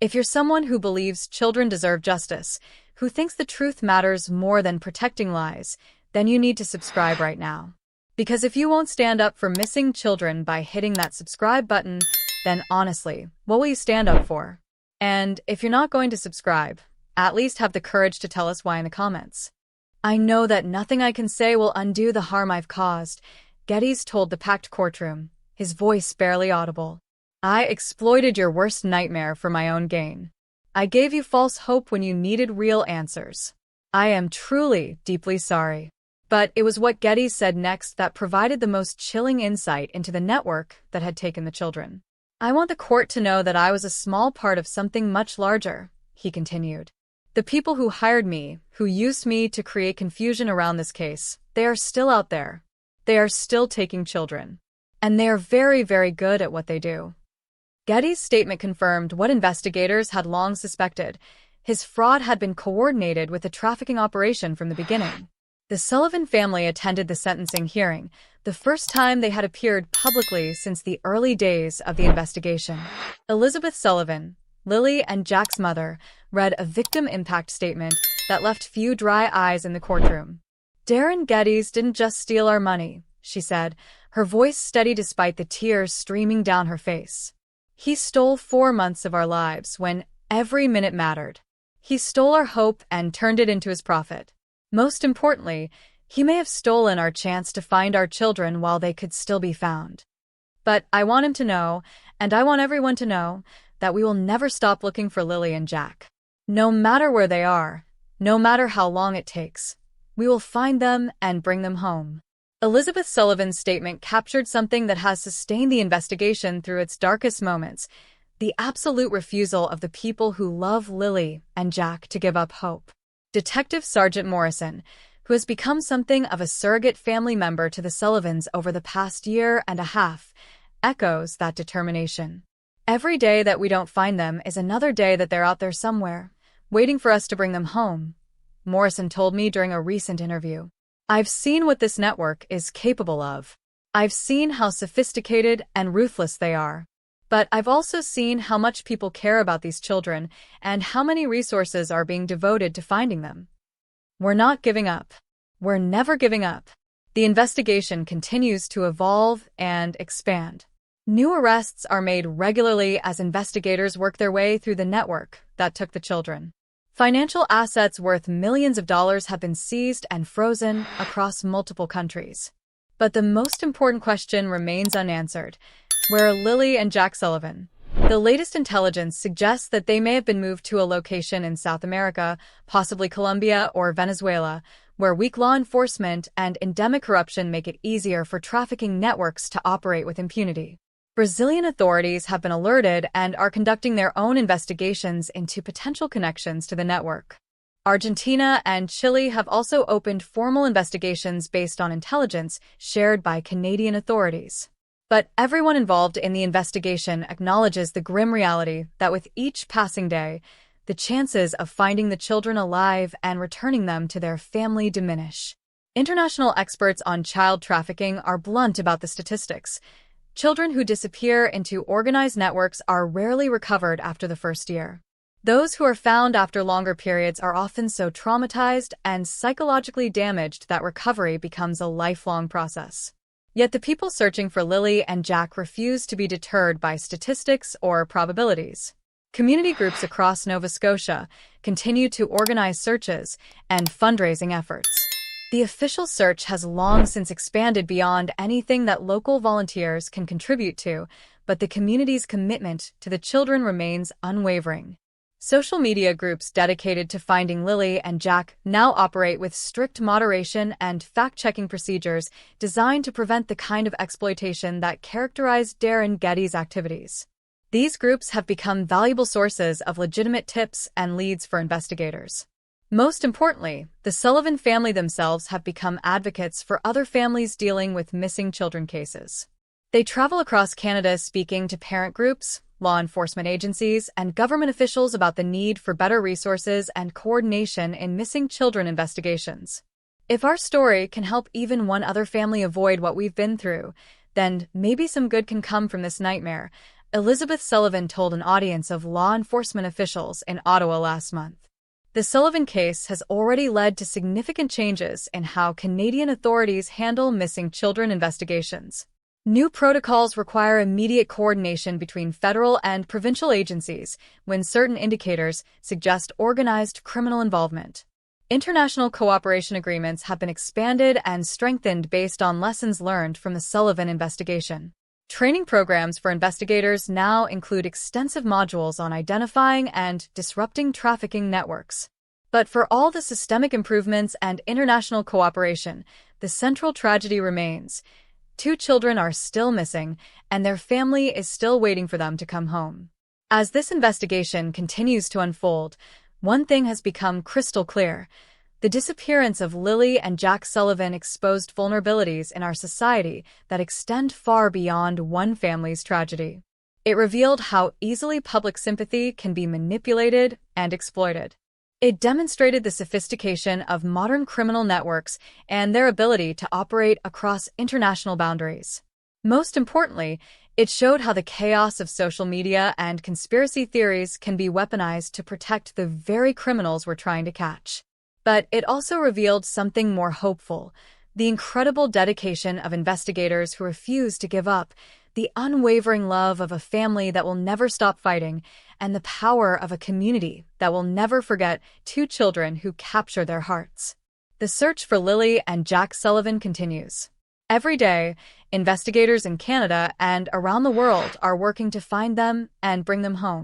If you're someone who believes children deserve justice, who thinks the truth matters more than protecting lies, then you need to subscribe right now. Because if you won't stand up for missing children by hitting that subscribe button, then honestly, what will you stand up for? And if you're not going to subscribe, at least have the courage to tell us why in the comments. I know that nothing I can say will undo the harm I've caused, Geddes told the packed courtroom, his voice barely audible. I exploited your worst nightmare for my own gain. I gave you false hope when you needed real answers. I am truly, deeply sorry. But it was what Geddes said next that provided the most chilling insight into the network that had taken the children. I want the court to know that I was a small part of something much larger, he continued. The people who hired me, who used me to create confusion around this case, they are still out there. They are still taking children. And they are very, very good at what they do. Geddes' statement confirmed what investigators had long suspected. His fraud had been coordinated with the trafficking operation from the beginning. The Sullivan family attended the sentencing hearing, the first time they had appeared publicly since the early days of the investigation. Elizabeth Sullivan, Lily and Jack's mother, read a victim impact statement that left few dry eyes in the courtroom. Darren Geddes didn't just steal our money, she said, her voice steady despite the tears streaming down her face. He stole 4 months of our lives when every minute mattered. He stole our hope and turned it into his profit. Most importantly, he may have stolen our chance to find our children while they could still be found. But I want him to know, and I want everyone to know, that we will never stop looking for Lily and Jack. No matter where they are, no matter how long it takes, we will find them and bring them home. Elizabeth Sullivan's statement captured something that has sustained the investigation through its darkest moments, the absolute refusal of the people who love Lily and Jack to give up hope. Detective Sergeant Morrison, who has become something of a surrogate family member to the Sullivans over the past year and a half, echoes that determination. Every day that we don't find them is another day that they're out there somewhere, waiting for us to bring them home, Morrison told me during a recent interview. I've seen what this network is capable of. I've seen how sophisticated and ruthless they are. But I've also seen how much people care about these children and how many resources are being devoted to finding them. We're not giving up. We're never giving up. The investigation continues to evolve and expand. New arrests are made regularly as investigators work their way through the network that took the children. Financial assets worth millions of dollars have been seized and frozen across multiple countries. But the most important question remains unanswered. Where are Lily and Jack Sullivan? The latest intelligence suggests that they may have been moved to a location in South America, possibly Colombia or Venezuela, where weak law enforcement and endemic corruption make it easier for trafficking networks to operate with impunity. Brazilian authorities have been alerted and are conducting their own investigations into potential connections to the network. Argentina and Chile have also opened formal investigations based on intelligence shared by Canadian authorities. But everyone involved in the investigation acknowledges the grim reality that with each passing day, the chances of finding the children alive and returning them to their family diminish. International experts on child trafficking are blunt about the statistics. Children who disappear into organized networks are rarely recovered after the first year. Those who are found after longer periods are often so traumatized and psychologically damaged that recovery becomes a lifelong process. Yet the people searching for Lily and Jack refuse to be deterred by statistics or probabilities. Community groups across Nova Scotia continue to organize searches and fundraising efforts. The official search has long since expanded beyond anything that local volunteers can contribute to, but the community's commitment to the children remains unwavering. Social media groups dedicated to finding Lily and Jack now operate with strict moderation and fact-checking procedures designed to prevent the kind of exploitation that characterized Darren Geddes' activities. These groups have become valuable sources of legitimate tips and leads for investigators. Most importantly, the Sullivan family themselves have become advocates for other families dealing with missing children cases. They travel across Canada speaking to parent groups, law enforcement agencies, and government officials about the need for better resources and coordination in missing children investigations. If our story can help even one other family avoid what we've been through, then maybe some good can come from this nightmare, Elizabeth Sullivan told an audience of law enforcement officials in Ottawa last month. The Sullivan case has already led to significant changes in how Canadian authorities handle missing children investigations. New protocols require immediate coordination between federal and provincial agencies when certain indicators suggest organized criminal involvement. International cooperation agreements have been expanded and strengthened based on lessons learned from the Sullivan investigation. Training programs for investigators now include extensive modules on identifying and disrupting trafficking networks. But for all the systemic improvements and international cooperation, the central tragedy remains. 2 children are still missing, and their family is still waiting for them to come home. As this investigation continues to unfold, one thing has become crystal clear. The disappearance of Lily and Jack Sullivan exposed vulnerabilities in our society that extend far beyond one family's tragedy. It revealed how easily public sympathy can be manipulated and exploited. It demonstrated the sophistication of modern criminal networks and their ability to operate across international boundaries. Most importantly, it showed how the chaos of social media and conspiracy theories can be weaponized to protect the very criminals we're trying to catch. But it also revealed something more hopeful: the incredible dedication of investigators who refuse to give up, the unwavering love of a family that will never stop fighting, and the power of a community that will never forget 2 children who capture their hearts. The search for Lily and Jack Sullivan continues. Every day, investigators in Canada and around the world are working to find them and bring them home.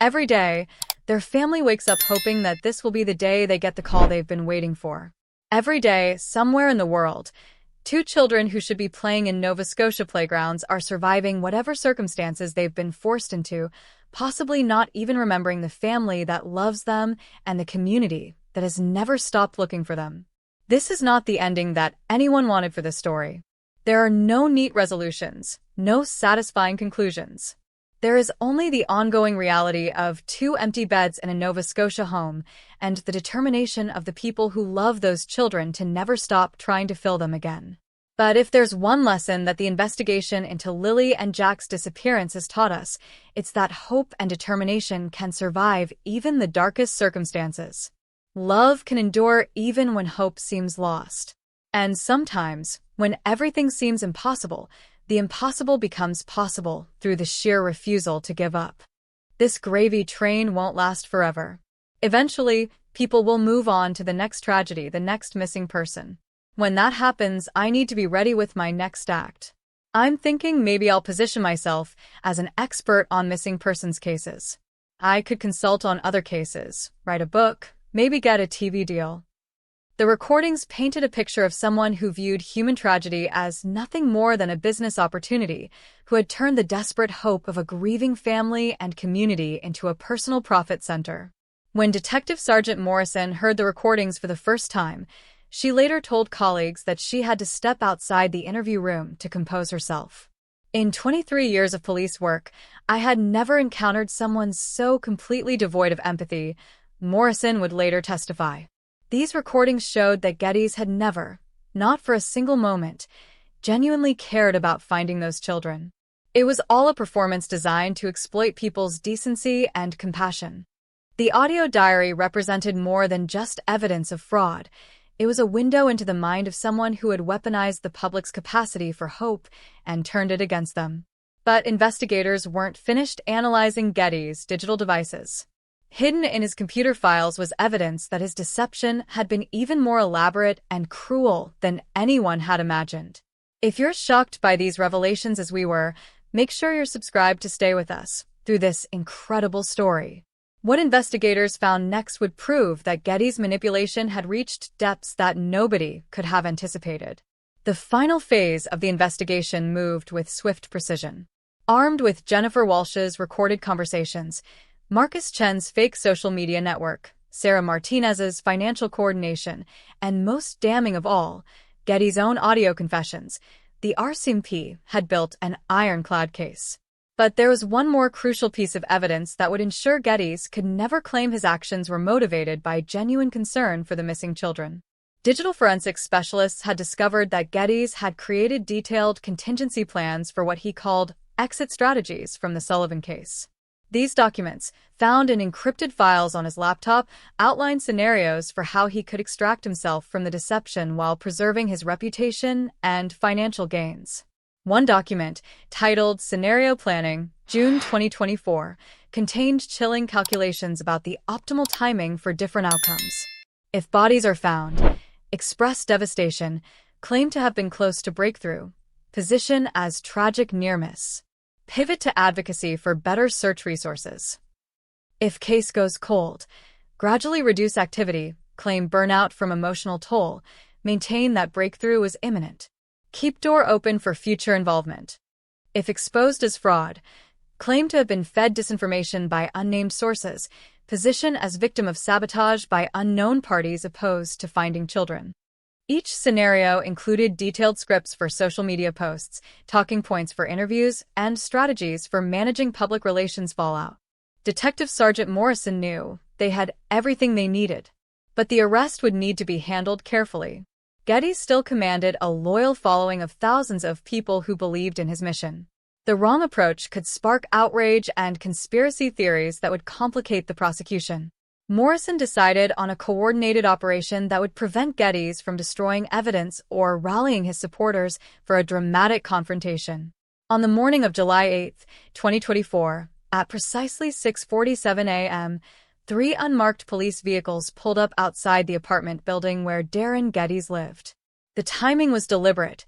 Every day, their family wakes up hoping that this will be the day they get the call they've been waiting for. Every day, somewhere in the world, 2 children who should be playing in Nova Scotia playgrounds are surviving whatever circumstances they've been forced into, possibly not even remembering the family that loves them and the community that has never stopped looking for them. This is not the ending that anyone wanted for this story. There are no neat resolutions, no satisfying conclusions. There is only the ongoing reality of 2 empty beds in a Nova Scotia home and the determination of the people who love those children to never stop trying to fill them again. But if there's one lesson that the investigation into Lily and Jack's disappearance has taught us, it's that hope and determination can survive even the darkest circumstances. Love can endure even when hope seems lost. And sometimes, when everything seems impossible, the impossible becomes possible through the sheer refusal to give up. This gravy train won't last forever. Eventually, people will move on to the next tragedy, the next missing person. When that happens, I need to be ready with my next act. I'm thinking maybe I'll position myself as an expert on missing persons cases. I could consult on other cases, write a book, maybe get a TV deal. The recordings painted a picture of someone who viewed human tragedy as nothing more than a business opportunity, who had turned the desperate hope of a grieving family and community into a personal profit center. When Detective Sergeant Morrison heard the recordings for the first time, she later told colleagues that she had to step outside the interview room to compose herself. In 23 years of police work, I had never encountered someone so completely devoid of empathy, Morrison would later testify. These recordings showed that Geddes had never, not for a single moment, genuinely cared about finding those children. It was all a performance designed to exploit people's decency and compassion. The audio diary represented more than just evidence of fraud. It was a window into the mind of someone who had weaponized the public's capacity for hope and turned it against them. But investigators weren't finished analyzing Geddes' digital devices. Hidden in his computer files was evidence that his deception had been even more elaborate and cruel than anyone had imagined. If you're shocked by these revelations as we were, make sure you're subscribed to stay with us through this incredible story. What investigators found next would prove that Geddes' manipulation had reached depths that nobody could have anticipated. The final phase of the investigation moved with swift precision. Armed with Jennifer Walsh's recorded conversations, Marcus Chen's fake social media network, Sarah Martinez's financial coordination, and most damning of all, Geddes' own audio confessions, the RCMP had built an ironclad case. But there was one more crucial piece of evidence that would ensure Geddes could never claim his actions were motivated by genuine concern for the missing children. Digital forensics specialists had discovered that Geddes had created detailed contingency plans for what he called exit strategies from the Sullivan case. These documents, found in encrypted files on his laptop, outline scenarios for how he could extract himself from the deception while preserving his reputation and financial gains. One document, titled Scenario Planning, June 2024, contained chilling calculations about the optimal timing for different outcomes. If bodies are found, express devastation, claim to have been close to breakthrough, position as tragic near-miss. Pivot to advocacy for better search resources. If case goes cold, gradually reduce activity, claim burnout from emotional toll, maintain that breakthrough is imminent. Keep door open for future involvement. If exposed as fraud, claim to have been fed disinformation by unnamed sources, position as victim of sabotage by unknown parties opposed to finding children. Each scenario included detailed scripts for social media posts, talking points for interviews, and strategies for managing public relations fallout. Detective Sergeant Morrison knew they had everything they needed, but the arrest would need to be handled carefully. Getty still commanded a loyal following of thousands of people who believed in his mission. The wrong approach could spark outrage and conspiracy theories that would complicate the prosecution. Morrison decided on a coordinated operation that would prevent Geddes from destroying evidence or rallying his supporters for a dramatic confrontation. On the morning of July 8, 2024, at precisely 6:47 a.m., 3 unmarked police vehicles pulled up outside the apartment building where Darren Geddes lived. The timing was deliberate,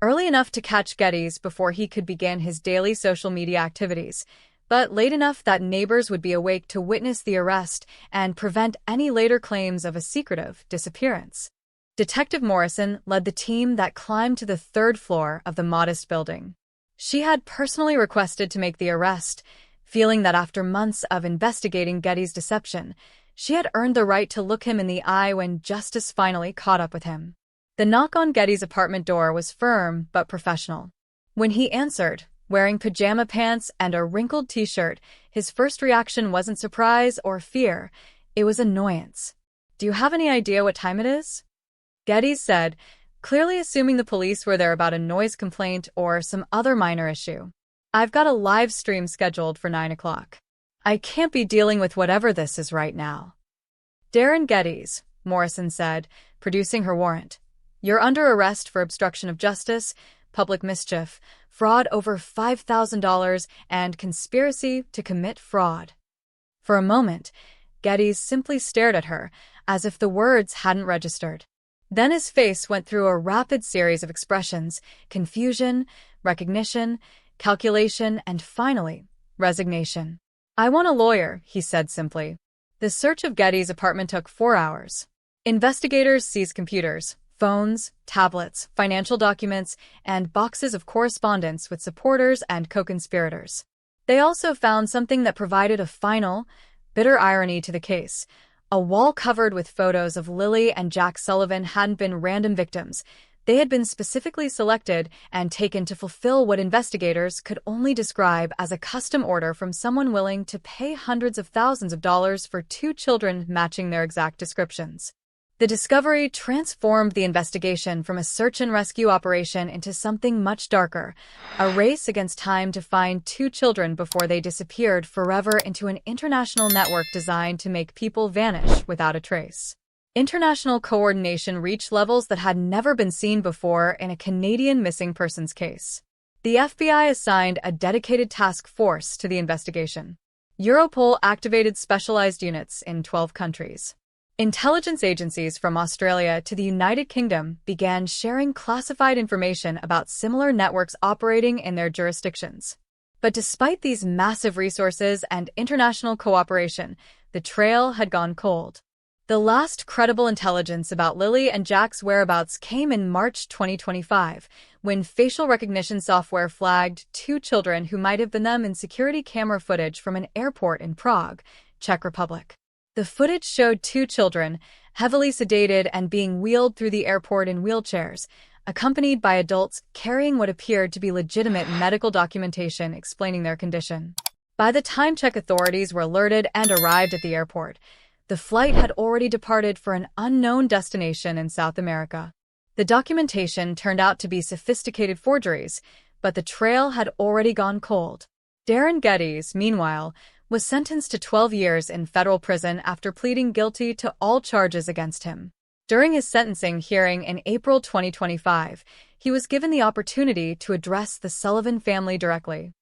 early enough to catch Geddes before he could begin his daily social media activities, but late enough that neighbors would be awake to witness the arrest and prevent any later claims of a secretive disappearance. Detective Morrison led the team that climbed to the 3rd floor of the modest building. She had personally requested to make the arrest, feeling that after months of investigating Geddes' deception, she had earned the right to look him in the eye when justice finally caught up with him. The knock on Geddes' apartment door was firm but professional. When he answered, wearing pajama pants and a wrinkled t-shirt, his first reaction wasn't surprise or fear, it was annoyance. "Do you have any idea what time it is?" Geddes said, clearly assuming the police were there about a noise complaint or some other minor issue. "I've got a live stream scheduled for 9 o'clock. I can't be dealing with whatever this is right now." "Darren Geddes," Morrison said, producing her warrant. "You're under arrest for obstruction of justice, public mischief, fraud over $5,000, and conspiracy to commit fraud." For a moment, Geddes simply stared at her, as if the words hadn't registered. Then his face went through a rapid series of expressions: confusion, recognition, calculation, and finally, resignation. "I want a lawyer," he said simply. The search of Geddes' apartment took 4 hours. Investigators seized computers, phones, tablets, financial documents, and boxes of correspondence with supporters and co-conspirators. They also found something that provided a final, bitter irony to the case. A wall covered with photos of Lily and Jack Sullivan hadn't been random victims. They had been specifically selected and taken to fulfill what investigators could only describe as a custom order from someone willing to pay hundreds of thousands of dollars for 2 children matching their exact descriptions. The discovery transformed the investigation from a search and rescue operation into something much darker, a race against time to find 2 children before they disappeared forever into an international network designed to make people vanish without a trace. International coordination reached levels that had never been seen before in a Canadian missing persons case. The FBI assigned a dedicated task force to the investigation. Europol activated specialized units in 12 countries. Intelligence agencies from Australia to the United Kingdom began sharing classified information about similar networks operating in their jurisdictions. But despite these massive resources and international cooperation, the trail had gone cold. The last credible intelligence about Lily and Jack's whereabouts came in March 2025, when facial recognition software flagged 2 children who might have been them in security camera footage from an airport in Prague, Czech Republic. The footage showed 2 children, heavily sedated and being wheeled through the airport in wheelchairs, accompanied by adults carrying what appeared to be legitimate medical documentation explaining their condition. By the time Czech authorities were alerted and arrived at the airport, the flight had already departed for an unknown destination in South America. The documentation turned out to be sophisticated forgeries, but the trail had already gone cold. Darren Geddes, meanwhile, was sentenced to 12 years in federal prison after pleading guilty to all charges against him. During his sentencing hearing in April 2025, he was given the opportunity to address the Sullivan family directly.